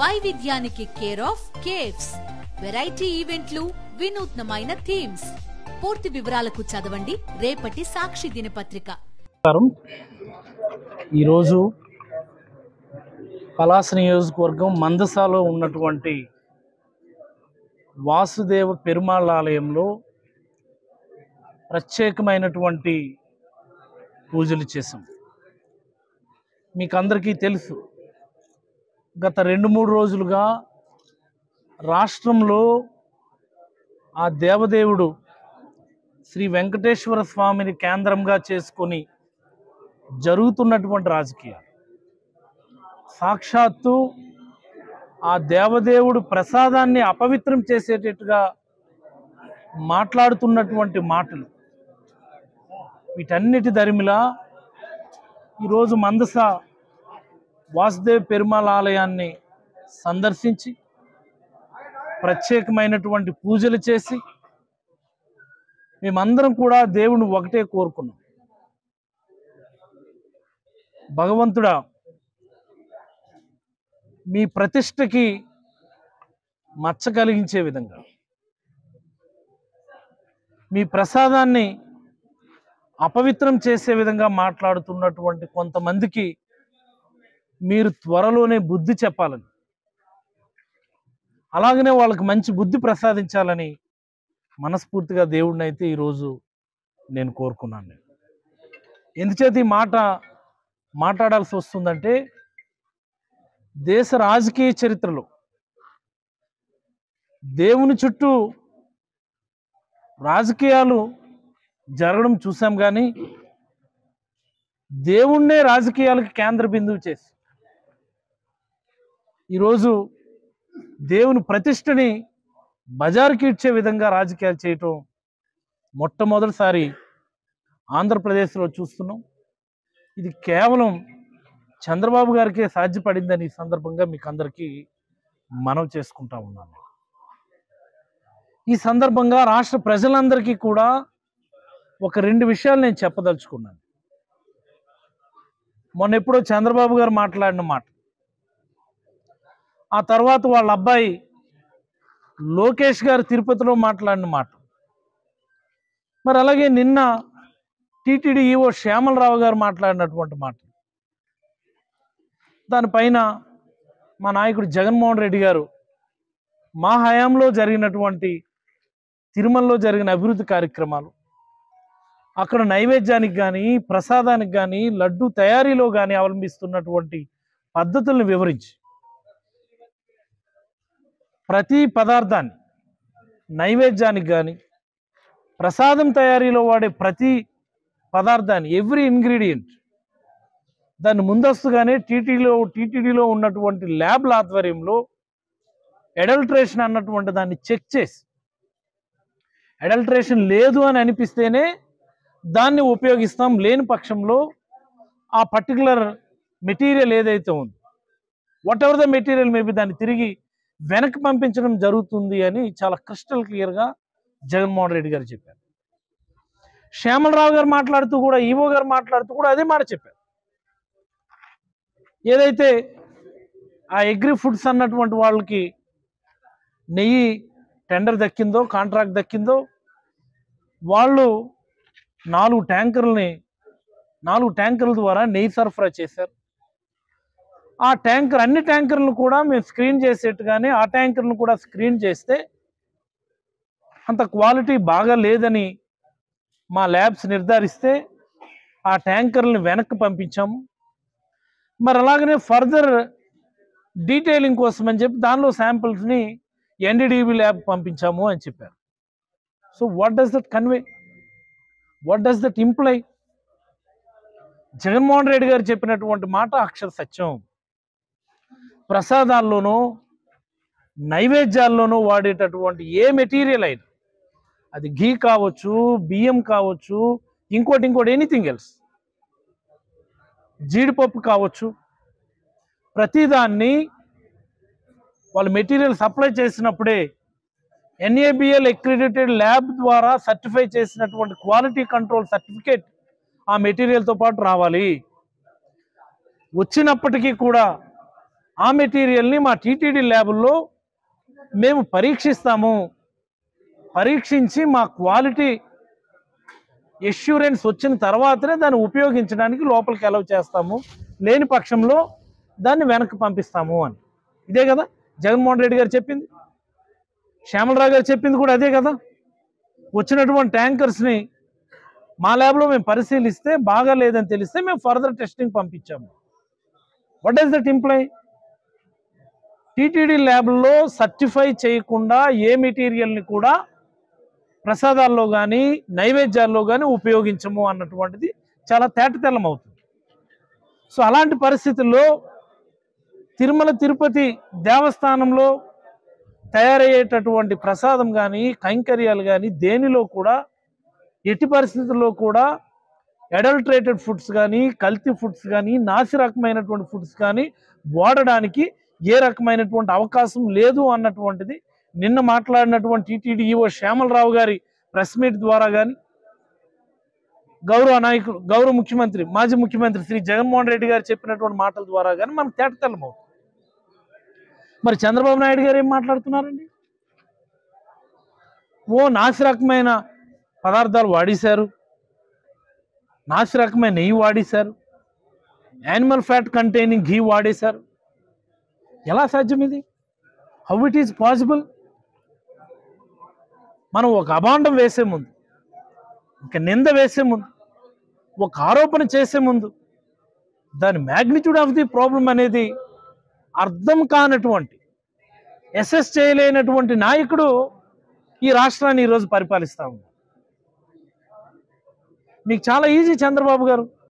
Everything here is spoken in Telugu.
వైవిధ్యానికి కేర్ ఆఫ్ కేవ్స్, వెరైటీ ఈవెంట్లు, వినూత్నమైన థీమ్స్. పూర్తి వివరాలకు చదవండి రేపటి సాక్షి దినపత్రిక. ఈరోజు పలాస నియోజకవర్గం మందసాలో ఉన్నటువంటి వాసుదేవ పెరుమాళ్ ఆలయంలో ప్రత్యేకమైనటువంటి పూజలు చేశాం. మీకు అందరికీ తెలుసు, గత 2-3 రోజులుగా రాష్ట్రంలో ఆ దేవదేవుడు శ్రీ వెంకటేశ్వర స్వామిని కేంద్రంగా చేసుకొని జరుగుతున్నటువంటి రాజకీయాలు, సాక్షాత్తు ఆ దేవదేవుడు ప్రసాదాన్ని అపవిత్రం చేసేటట్టుగా మాట్లాడుతున్నటువంటి మాటలు, వీటన్నిటి దరిమిలా ఈరోజు మందస వాసుదేవ పెరుమాళ్ ఆలయాన్ని సందర్శించి ప్రత్యేకమైనటువంటి పూజలు చేసి మేమందరం కూడా దేవుని ఒకటే కోరుకున్నాం. భగవంతుడా, మీ ప్రతిష్టకి మచ్చ కలిగించే విధంగా, మీ ప్రసాదాన్ని అపవిత్రం చేసే విధంగా మాట్లాడుతున్నటువంటి కొంతమందికి మీరు త్వరలోనే బుద్ధి చెప్పాలని, అలాగనే వాళ్ళకి మంచి బుద్ధి ప్రసాదించాలని మనస్ఫూర్తిగా దేవుడిని అయితే ఈరోజు నేను కోరుకున్నాను. ఎందుచేత ఈ మాట మాట్లాడాల్సి వస్తుందంటే, దేశ రాజకీయ చరిత్రలో దేవుని చుట్టూ రాజకీయాలు జరగడం చూసాం, కానీ దేవుణ్ణే రాజకీయాలకు కేంద్ర బిందువు చేసి ఈరోజు దేవుని ప్రతిష్టని బజారుకి ఇచ్చే విధంగా రాజకీయాలు చేయటం మొట్టమొదటిసారి ఆంధ్రప్రదేశ్లో చూస్తున్నాం. ఇది కేవలం చంద్రబాబు గారికే సాధ్యపడిందని ఈ సందర్భంగా మీకు అందరికీ మనవి చేసుకుంటా ఉన్నాను. ఈ సందర్భంగా రాష్ట్ర ప్రజలందరికీ కూడా ఒక 2 విషయాలు నేను చెప్పదలుచుకున్నాను. మొన్న ఎప్పుడో చంద్రబాబు గారు మాట్లాడిన మాట, ఆ తర్వాత వాళ్ళ అబ్బాయి లోకేష్ గారు తిరుపతిలో మాట్లాడిన మాట, మరి అలాగే నిన్న టీటీడీ ఈవో శ్యామలరావు గారు మాట్లాడినటువంటి మాట, దానిపైన మా నాయకుడు జగన్మోహన్ రెడ్డి గారు మా హయాంలో జరిగినటువంటి తిరుమలలో జరిగిన అభివృద్ధి కార్యక్రమాలు, అక్కడ నైవేద్యానికి కానీ ప్రసాదానికి కానీ లడ్డు తయారీలో కానీ అవలంబిస్తున్నటువంటి పద్ధతులను వివరించి, ప్రతి పదార్థాన్ని నైవేద్యానికి కానీ ప్రసాదం తయారీలో వాడే ప్రతి పదార్థాన్ని, ఎవ్రీ ఇంగ్రీడియంట్, దాన్ని ముందస్తుగానే టీటీడీలో ఉన్నటువంటి ల్యాబ్ల ఆధ్వర్యంలో అడల్ట్రేషన్ అన్నటువంటి దాన్ని చెక్ చేసి, అడల్ట్రేషన్ లేదు అని అనిపిస్తేనే దాన్ని ఉపయోగిస్తాం, లేని పక్షంలో ఆ పర్టికులర్ మెటీరియల్ ఏదైతే ఉందో, what ever the material maybe, దాన్ని తిరిగి వెనక్కి పంపించడం జరుగుతుంది అని చాలా క్రిస్టల్ క్లియర్గా జగన్మోహన్ రెడ్డి గారు చెప్పారు. శ్యామలరావు గారు మాట్లాడుతూ కూడా, ఈవో గారు మాట్లాడుతూ కూడా అదే మాట చెప్పారు. ఏదైతే ఆ అగ్రి ఫుడ్స్ అన్నటువంటి వాళ్ళకి నెయ్యి టెండర్ దక్కిందో, కాంట్రాక్ట్ దక్కిందో, వాళ్ళు 4 ట్యాంకర్ల ద్వారా నెయ్యి సరఫరా చేశారు. ఆ ట్యాంకర్, అన్ని ట్యాంకర్లను కూడా మేము స్క్రీన్ చేసేట్టుగానే ఆ ట్యాంకర్లను కూడా స్క్రీన్ చేస్తే అంత క్వాలిటీ బాగా లేదని మా ల్యాబ్స్ నిర్ధారిస్తే ఆ ట్యాంకర్లను వెనక్కి పంపించాము. మరి అలాగనే ఫర్దర్ డీటెయిలింగ్ కోసం అని చెప్పి దానిలో శాంపిల్స్ని ఎన్డీడీబీ ల్యాబ్ పంపించాము అని చెప్పారు. So what does that convey, what does that imply? Jaganmohan Reddy గారు చెప్పినటువంటి మాట అక్షర సత్యం. ప్రసాదాల్లోనూ నైవేద్యాల్లోనూ వాడేటటువంటి ఏ మెటీరియల్ అయినా, అది ఘీ కావచ్చు, బియ్యం కావచ్చు, ఇంకోటి ఎనీథింగ్ ఎల్స్, జీడిపప్పు కావచ్చు, ప్రతిదాన్ని వాళ్ళు మెటీరియల్ సప్లై చేసినప్పుడే NABL అక్రిడిటెడ్ ల్యాబ్ ద్వారా సర్టిఫై చేసినటువంటి క్వాలిటీ కంట్రోల్ సర్టిఫికేట్ ఆ మెటీరియల్తో పాటు రావాలి. వచ్చినప్పటికీ కూడా ఆ మెటీరియల్ని మా టీటీడీ ల్యాబుల్లో మేము పరీక్షిస్తాము. పరీక్షించి మా క్వాలిటీ ఎష్యూరెన్స్ వచ్చిన తర్వాతనే దాన్ని ఉపయోగించడానికి లోపలికి అలౌ చేస్తాము, లేని పక్షంలో దాన్ని వెనక్కి పంపిస్తాము అని. ఇదే కదా జగన్మోహన్ రెడ్డి గారు చెప్పింది, శ్యామలరావు గారు చెప్పింది కూడా అదే కదా. వచ్చినటువంటి ట్యాంకర్స్ని మా ల్యాబ్లో మేము పరిశీలిస్తే బాగా లేదని తెలిస్తే మేము ఫర్దర్ టెస్టింగ్ పంపించాము. What does that imply? TTD ల్యాబ్లో సర్టిఫై చేయకుండా ఏ మెటీరియల్ని కూడా ప్రసాదాల్లో కానీ నైవేద్యాల్లో కానీ ఉపయోగించము అన్నటువంటిది చాలా తేటతెల్లం అవుతుంది. సో అలాంటి పరిస్థితుల్లో తిరుమల తిరుపతి దేవస్థానంలో తయారయ్యేటటువంటి ప్రసాదం కానీ కైంకర్యాలు కానీ దేనిలో కూడా ఎట్టి పరిస్థితుల్లో కూడా అడల్ట్రేటెడ్ ఫుడ్స్ కానీ కల్తీ ఫుడ్స్ కానీ నాసి రకమైనటువంటి ఫుడ్స్ కానీ వాడడానికి ఏ రకమైనటువంటి అవకాశం లేదు అన్నటువంటిది నిన్న మాట్లాడినటువంటి టీటీడీ ఈవో శ్యామలరావు గారి ప్రెస్ మీట్ ద్వారా కానీ గౌరవ నాయకులు గౌరవ ముఖ్యమంత్రి మాజీ ముఖ్యమంత్రి శ్రీ జగన్మోహన్ రెడ్డి గారు చెప్పినటువంటి మాటల ద్వారా కానీ మనకు తేటతెల్లం అవుతుంది. మరి చంద్రబాబు నాయుడు గారు ఏం మాట్లాడుతున్నారండి? ఓ నాసి రకమైన పదార్థాలు వాడేశారు, నాసి రకమైన నెయ్యి వాడేశారు, యానిమల్ ఫ్యాట్ కంటైనింగ్ ఘీ వాడేశారు. ఎలా సాధ్యం ఇది? How it is possible? మనం ఒక అభాండం వేసే ముందు, ఒక నింద వేసే ముందు, ఒక ఆరోపణ చేసే ముందు దాని మ్యాగ్నిట్యూడ్ ఆఫ్ ది ప్రాబ్లం అనేది అర్థం కానటువంటి, అసెస్ చేయలేనటువంటి నాయకుడు ఈ రాష్ట్రాన్ని ఈరోజు పరిపాలిస్తూ ఉన్నారు. మీకు చాలా ఈజీ చంద్రబాబు గారు.